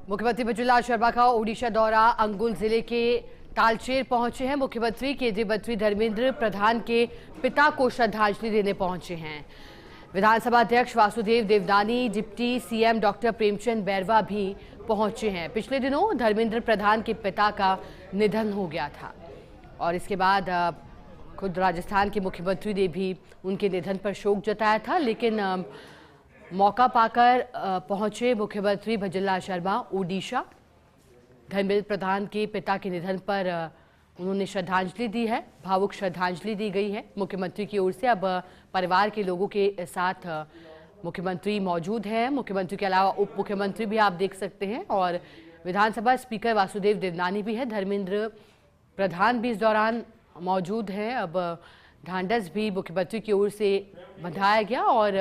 मुख्यमंत्री बजुलाल शर्मा का ओडिशा दौरा। अंगुल जिले के तालचेर पहुंचे हैं मुख्यमंत्री। केंद्रीय मंत्री धर्मेंद्र प्रधान के पिता को श्रद्धांजलि देने पहुंचे हैं। विधानसभा अध्यक्ष Vasudev Devnani, deputy CM doctor Premchand Bairwa भी पहुंचे हैं। पिछले दिनों धर्मेंद्र प्रधान के पिता का निधन हो गया था और इसके बाद खुद राजस्थान के मुख्यमंत्री ने भी उनके निधन पर शोक जताया था, लेकिन मौका पाकर पहुंचे मुख्यमंत्री भजनलाल शर्मा ओडिशा। धर्मेंद्र प्रधान के पिता के निधन पर उन्होंने श्रद्धांजलि दी है, भावुक श्रद्धांजलि दी गई है मुख्यमंत्री की ओर से। अब परिवार के लोगों के साथ मुख्यमंत्री मौजूद हैं। मुख्यमंत्री के अलावा उप मुख्यमंत्री भी आप देख सकते हैं और विधानसभा स्पीकर वासुदेव देवनानी भी है। धर्मेंद्र प्रधान भी इस दौरान मौजूद हैं। अब ढांढस भी मुख्यमंत्री की ओर से बंधाया गया और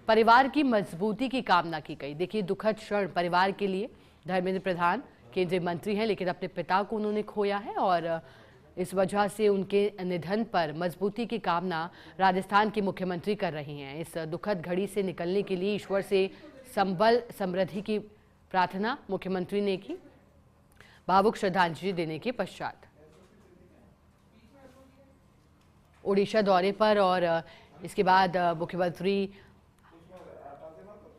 परिवार की मजबूती की कामना की गई। देखिए, दुखद क्षण परिवार के लिए। धर्मेंद्र प्रधान केंद्रीय मंत्री हैं, लेकिन अपने पिता को उन्होंने खोया है और इस वजह से उनके निधन पर मजबूती की कामना राजस्थान के मुख्यमंत्री कर रही हैं। इस दुखद घड़ी से निकलने के लिए ईश्वर से संबल समृद्धि की प्रार्थना मुख्यमंत्री ने की, भावुक श्रद्धांजलि देने के पश्चात। ओडिशा दौरे पर और इसके बाद मुख्यमंत्री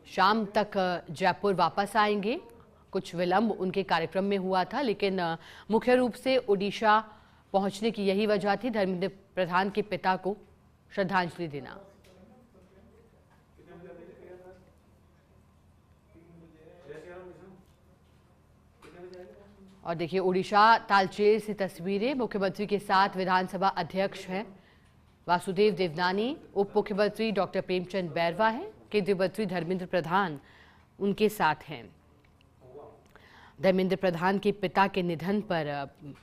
शाम तक जयपुर वापस आएंगे। कुछ विलंब उनके कार्यक्रम में हुआ था, लेकिन मुख्य रूप से ओडिशा पहुंचने की यही वजह थी, धर्मेंद्र प्रधान के पिता को श्रद्धांजलि देना। और देखिए, ओडिशा तालचेर से तस्वीरें। मुख्यमंत्री के साथ विधानसभा अध्यक्ष हैं वासुदेव देवनानी, उप मुख्यमंत्री डॉक्टर प्रेमचंद बैरवा हैं, केंद्रीय मंत्री धर्मेंद्र प्रधान उनके साथ हैं। धर्मेंद्र प्रधान के पिता के निधन पर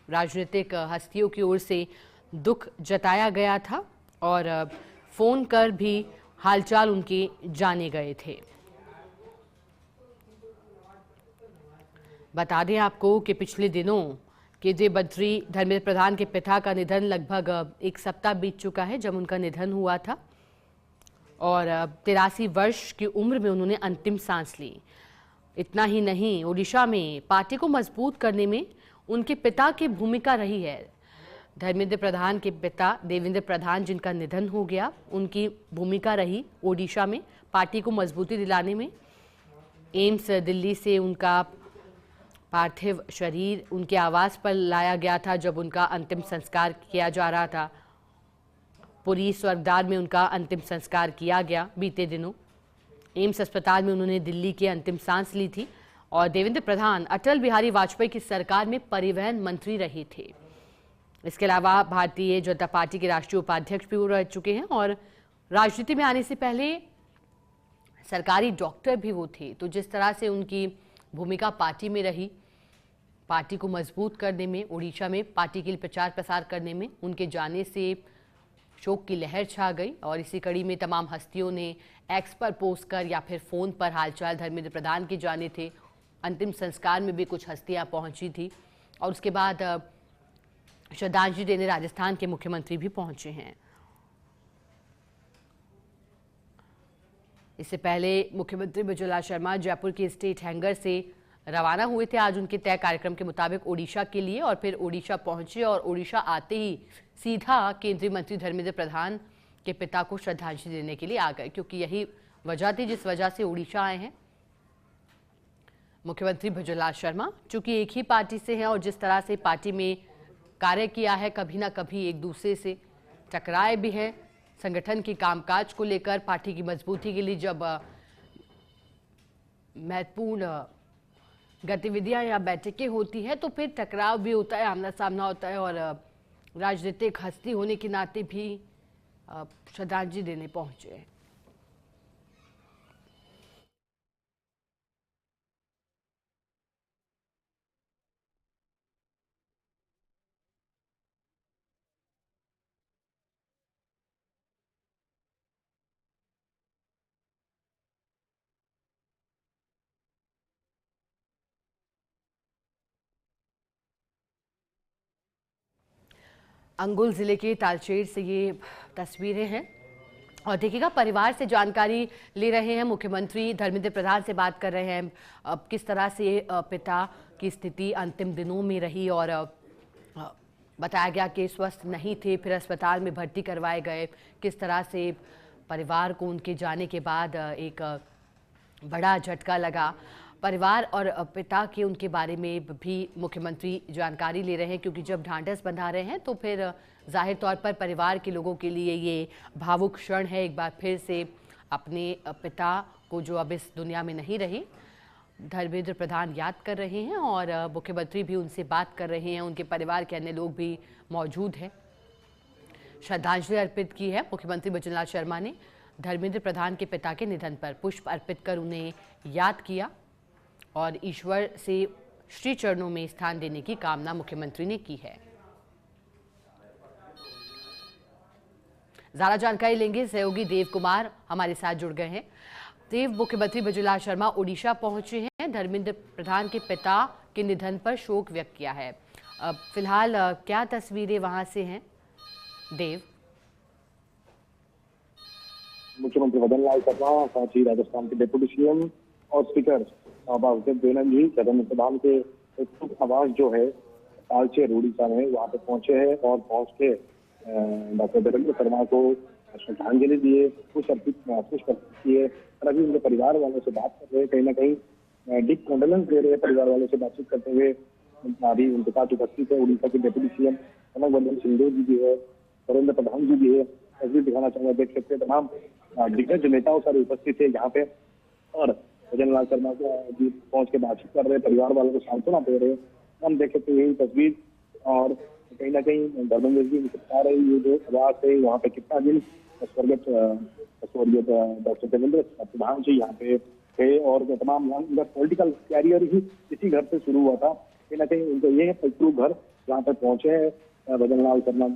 राजनीतिक हस्तियों की ओर से दुख जताया गया था और फोन कर भी हालचाल उनके जाने गए थे। बता दें आपको कि पिछले दिनों केंद्रीय मंत्री धर्मेंद्र प्रधान के पिता का निधन लगभग एक सप्ताह बीत चुका है जब उनका निधन हुआ था और 83 वर्ष की उम्र में उन्होंने अंतिम सांस ली। इतना ही नहीं, ओडिशा में पार्टी को मजबूत करने में उनके पिता की भूमिका रही है। धर्मेंद्र प्रधान के पिता देवेंद्र प्रधान, जिनका निधन हो गया, उनकी भूमिका रही ओडिशा में पार्टी को मजबूती दिलाने में। एम्स दिल्ली से उनका पार्थिव शरीर उनके आवास पर लाया गया था जब उनका अंतिम संस्कार किया जा रहा था। पुरी स्वर्गद्वार में उनका अंतिम संस्कार किया गया बीते दिनों। एम्स अस्पताल में उन्होंने दिल्ली की अंतिम सांस ली थी और देवेंद्र प्रधान अटल बिहारी वाजपेयी की सरकार में परिवहन मंत्री रहे थे। इसके अलावा भारतीय जनता पार्टी के राष्ट्रीय उपाध्यक्ष भी वो रह चुके हैं और राजनीति में आने से पहले सरकारी डॉक्टर भी वो थे। तो जिस तरह से उनकी भूमिका पार्टी में रही, पार्टी को मजबूत करने में, ओडिशा में पार्टी के लिए प्रचार प्रसार करने में, उनके जाने से शोक की लहर छा गई। और इसी कड़ी में तमाम हस्तियों ने एक्स पर पोस्ट कर या फिर फोन पर हालचाल धर्मेंद्र प्रधान के जाने थे। अंतिम संस्कार में भी कुछ हस्तियां पहुंची थी और उसके बाद श्रद्धांजलि देने राजस्थान के मुख्यमंत्री भी पहुंचे हैं। इससे पहले मुख्यमंत्री भजनलाल शर्मा जयपुर के स्टेट हैंगर से रवाना हुए थे आज उनके तय कार्यक्रम के मुताबिक ओडिशा के लिए, और फिर ओडिशा पहुंचे और ओडिशा आते ही सीधा केंद्रीय मंत्री धर्मेंद्र प्रधान के पिता को श्रद्धांजलि देने के लिए आ गए, क्योंकि यही वजह थी जिस वजह से ओडिशा आए हैं मुख्यमंत्री भजनलाल शर्मा। चूंकि एक ही पार्टी से हैं और जिस तरह से पार्टी में कार्य किया है, कभी ना कभी एक दूसरे से टकराए भी हैं। संगठन के कामकाज को लेकर पार्टी की मजबूती के लिए जब महत्वपूर्ण गतिविधियां या बैठकें होती है तो फिर टकराव भी होता है, आमना सामना होता है और राजनीतिक हस्ती होने के नाते भी श्रद्धांजलि देने पहुंचे। अंगुल जिले के तालचेर से ये तस्वीरें हैं और देखिएगा, परिवार से जानकारी ले रहे हैं मुख्यमंत्री, धर्मेंद्र प्रधान से बात कर रहे हैं। अब किस तरह से पिता की स्थिति अंतिम दिनों में रही और बताया गया कि स्वस्थ नहीं थे, फिर अस्पताल में भर्ती करवाए गए। किस तरह से परिवार को उनके जाने के बाद एक बड़ा झटका लगा। परिवार और पिता के उनके बारे में भी मुख्यमंत्री जानकारी ले रहे हैं, क्योंकि जब ढांढस बंधा रहे हैं तो फिर जाहिर तौर पर परिवार के लोगों के लिए ये भावुक क्षण है। एक बार फिर से अपने पिता को, जो अब इस दुनिया में नहीं रहे, धर्मेंद्र प्रधान याद कर रहे हैं और मुख्यमंत्री भी उनसे बात कर रहे हैं। उनके परिवार के अन्य लोग भी मौजूद हैं। श्रद्धांजलि अर्पित की है मुख्यमंत्री भजनलाल शर्मा ने। धर्मेंद्र प्रधान के पिता के निधन पर पुष्प अर्पित कर उन्हें याद किया और ईश्वर से श्री चरणों में स्थान देने की कामना मुख्यमंत्री ने की है। ज्यादा जानकारी लेंगे, सहयोगी देव कुमार हमारे साथ जुड़ गए हैं। देव, मुख्यमंत्री भजनलाल शर्मा ओडिशा पहुंचे हैं, धर्मेंद्र प्रधान के पिता के निधन पर शोक व्यक्त किया है। अब फिलहाल क्या तस्वीरें वहां से हैं देव? मुख्यमंत्री भजनलाल शर्मा, साथ ही राजस्थान के डिप्टी सीएम और स्पीकर बेनन जी धर्मेंद्र प्रधान के एक आवास जो है तालचेर उड़ीसा में, वहाँ पे पहुंचे हैं और पहुंच के डॉक्टर धर्मेंद्र शर्मा को श्रद्धांजलि दिए, पुष्प अर्पित किए और अभी उनके परिवार वालों से बात कर रहे हैं। कहीं ना कहीं डीप कॉन्डोलेंस दे रहे हैं परिवार वालों से बातचीत करते हुए। अभी उनके साथ उपस्थित है उड़ीसा के डिप्टी सीएम कनकवर्धन सिंहदेव जी भी है, धर्मेंद्र प्रधान जी भी है। तस्वीर दिखाना चाहूंगा, देख सकते हैं तमाम दिग्गज नेताओं सारे उपस्थित है यहाँ पे और भजनलाल शर्मा को भी पहुंच के बातचीत कर रहे हैं, परिवार वालों को सांत्वना दे रहे हैं। हम देख सकते हैं यही तस्वीर और कहीं ना कहीं धर्मेंद्र जी बता रहे ये जो आवास है वहाँ पे कितना दिन स्वर्गीय डॉक्टर देवेंद्र प्रधान जी यहाँ पे थे और तमाम यहाँ पॉलिटिकल कैरियर ही इसी घर से शुरू हुआ था। कहीं ना कहीं उनको ये पलटू घर जहाँ पे पहुंचे हैं भजनलाल शर्मा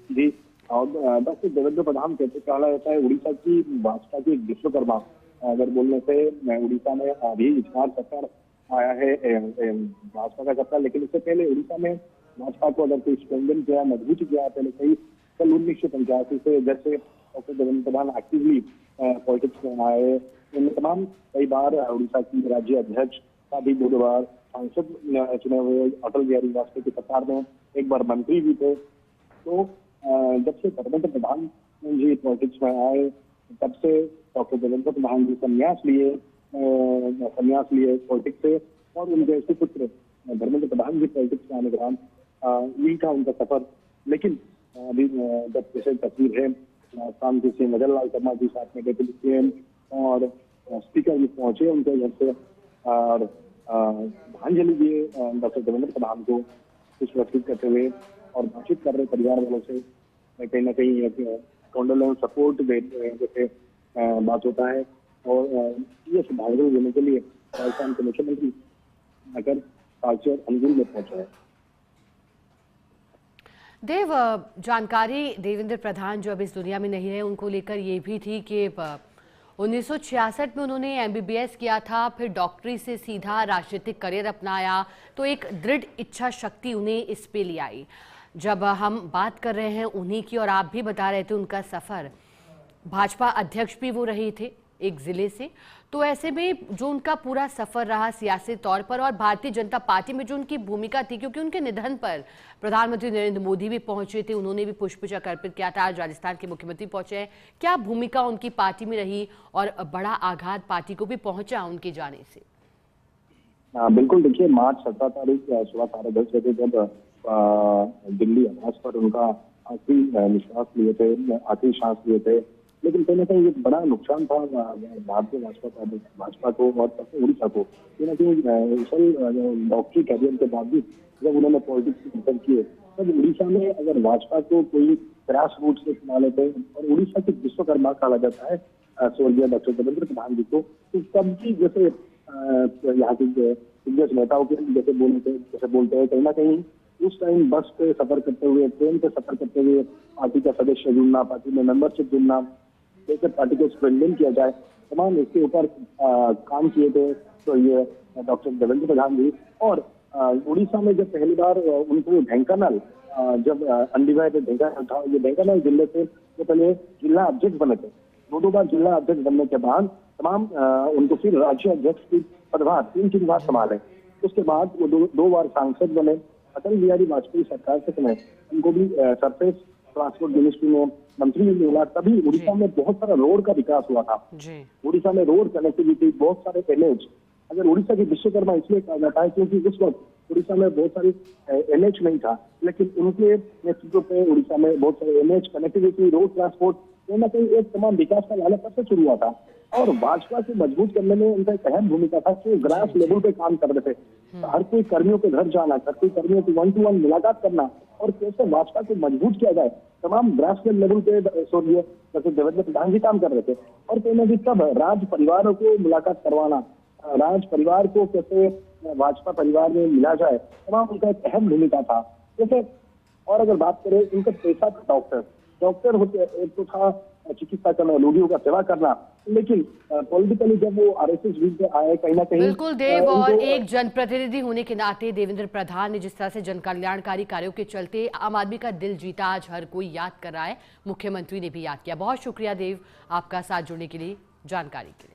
जी। और डॉक्टर देवेंद्र प्रधान कहते कहा जाता है उड़ीसा की भाजपा की विश्वकर्मा। अगर बोलने से उड़ीसा में अभी इस बार सरकार आया है भाजपा का सरकार, लेकिन इससे पहले उड़ीसा में भाजपा को अगर कोई स्ट्रेंथन किया, मजबूत किया पहले कई कल 1985 से जैसे डॉक्टर देवेंद्र प्रधान एक्टिवली पॉलिटिक्स में आए, उनमें तमाम कई बार उड़ीसा की राज्य अध्यक्ष का भी 2 बार सांसद चुने हुए, अटल बिहारी वाजपेयी की सरकार में एक बार मंत्री भी थे। तो जब से धर्मेंद्र प्रधान जी पॉलिटिक्स में आए तब से डॉक्टर देवेंद्र प्रधान जी संन्यास लिए पॉलिटिक्स से और उनके सुपुत्र धर्मेंद्र प्रधान जी पॉलिटिक्स में आने के बाद यही था उनका सफर। लेकिन अभी जब जैसे तस्वीर है राजस्थान के सीएम भजनलाल शर्मा जी साथ में डिप्टी सीएम और स्पीकर भी पहुंचे उनके घर से और श्रद्धांजलि दिए डॉक्टर देवेंद्र प्रधान को पुष्प अर्पित करते हुए और बातचीत कर रहे परिवार वालों से। कहीं ना कहीं कॉन्डोलेंस सपोर्ट जैसे बात होता है और ये श्रद्धांजलि देने के लिए राजस्थान के मुख्यमंत्री नगर तालचेर अंजुल में पहुंचे हैं। देव, जानकारी देवेंद्र प्रधान जो अब इस दुनिया में नहीं रहे उनको लेकर ये भी थी कि 1966 में उन्होंने MBBS किया था, फिर डॉक्टरी से सीधा राजनीतिक करियर अपनाया, तो एक दृढ़ इच्छा शक्ति उन्हें इस पे ले आई। जब हम बात कर रहे हैं उन्हीं की और आप भी बता रहे थे उनका सफ़र, भाजपा अध्यक्ष भी वो रहे थे एक ज़िले से, तो ऐसे में जो उनका पूरा सफ़र रहा सियासी तौर पर और भारतीय जनता पार्टी में जो उनकी भूमिका थी, क्योंकि उनके निधन पर प्रधानमंत्री नरेंद्र मोदी भी पहुंचे थे, उन्होंने भी पुष्पचक्र अर्पित किया था, आज राजस्थान के मुख्यमंत्री पहुंचे हैं। क्या भूमिका उनकी पार्टी में रही और बड़ा आघात पार्टी को भी पहुंचा उनके जाने से? बिल्कुल, देखिए मार्च 17 तारीख सुबह 10:30 बजे जब दिल्ली आवास पर उनका आखिरी निश्वास लिए थे, आखिरी सांस लिए थे, लेकिन कहीं ना कहीं एक बड़ा नुकसान था भारतीय भाजपा को और उड़ीसा को। कहीं ना कहीं डॉक्टरी कैरियर के बावजूद जब उन्होंने पॉलिटिक्स एंटर किए तब उड़ीसा में अगर भाजपा को कोई ग्रास रूट से चुना लेते और उड़ीसा के विश्वकर्मा कहा जाता है स्वर्गीय डॉक्टर देवेंद्र प्रधान जी को, तो तब की जैसे यहाँ के दिग्गज नेताओं के जैसे बोलते हैं कहीं ना कहीं उस टाइम बस पे सफर करते हुए, ट्रेन पे सफर करते हुए पार्टी का सदस्य जुड़ना, पार्टी में मेंबरशिप जुड़ना, जैसे पार्टी को स्ट्रेंथन किया जाए, तमाम इसके ऊपर काम किए थे तो ये डॉक्टर देवेंद्र प्रधान जी। और उड़ीसा में जब पहली बार उनको ढेंकानाल जब अनडिवाइडेड ढेंकानाल था, ये ढेंकानाल जिले से वो पहले जिला अध्यक्ष बने थे। दो बार जिला अध्यक्ष बनने के बाद तमाम उनको फिर राज्य अध्यक्ष की पदभार 3 बार संभाले। उसके बाद वो दो बार सांसद बने। अटल बिहारी वाजपेयी सरकार के समय उनको भी सरफेस ट्रांसपोर्ट मिनिस्ट्री में मंत्री मिला। तभी उड़ीसा में बहुत सारा रोड का विकास हुआ था। उड़ीसा में रोड कनेक्टिविटी, बहुत सारे एनएच, अगर उड़ीसा की विश्वकर्मा इसलिए कहा जाता है क्योंकि उस वक्त उड़ीसा में बहुत सारी एनएच नहीं था, लेकिन उनके नेतृत्व पे उड़ीसा में बहुत सारे एनएच, कनेक्टिविटी, रोड ट्रांसपोर्ट, कहीं ना कहीं एक तमाम विकास का लाला तब से शुरू हुआ था। और भाजपा को मजबूत करने में उनका एक अहम भूमिका था कि ग्रास लेवल पे काम कर रहे थे। हर कोई कर्मियों के घर जाना, हर कोई कर्मियों की 1-to-1 मुलाकात करना और कैसे भाजपा को मजबूत किया जाए, तमाम ग्रास लेवल पे स्वर्गीय जैसे देवेंद्र प्रधान जी काम कर रहे थे। और कहीं ना कहीं तब राज परिवारों को मुलाकात करवाना, राज परिवार को कैसे भाजपा परिवार में मिला जाए, तमाम उनका एक अहम भूमिका था। जैसे और अगर बात करें उनका पेशा था डॉक्टर होते, एक तो था चिकित्सा करना, रोगियों का सेवा करना, लेकिन पॉलिटिकली जब वो आरएसएस विरुद्ध आए कहीं ना कहीं बिल्कुल देव, और एक जनप्रतिनिधि होने के नाते देवेंद्र प्रधान ने जिस तरह से जन कल्याणकारी कार्यों के चलते आम आदमी का दिल जीता, आज हर कोई याद कर रहा है, मुख्यमंत्री ने भी याद किया। बहुत शुक्रिया देव आपका साथ जुड़ने के लिए, जानकारी के लिए।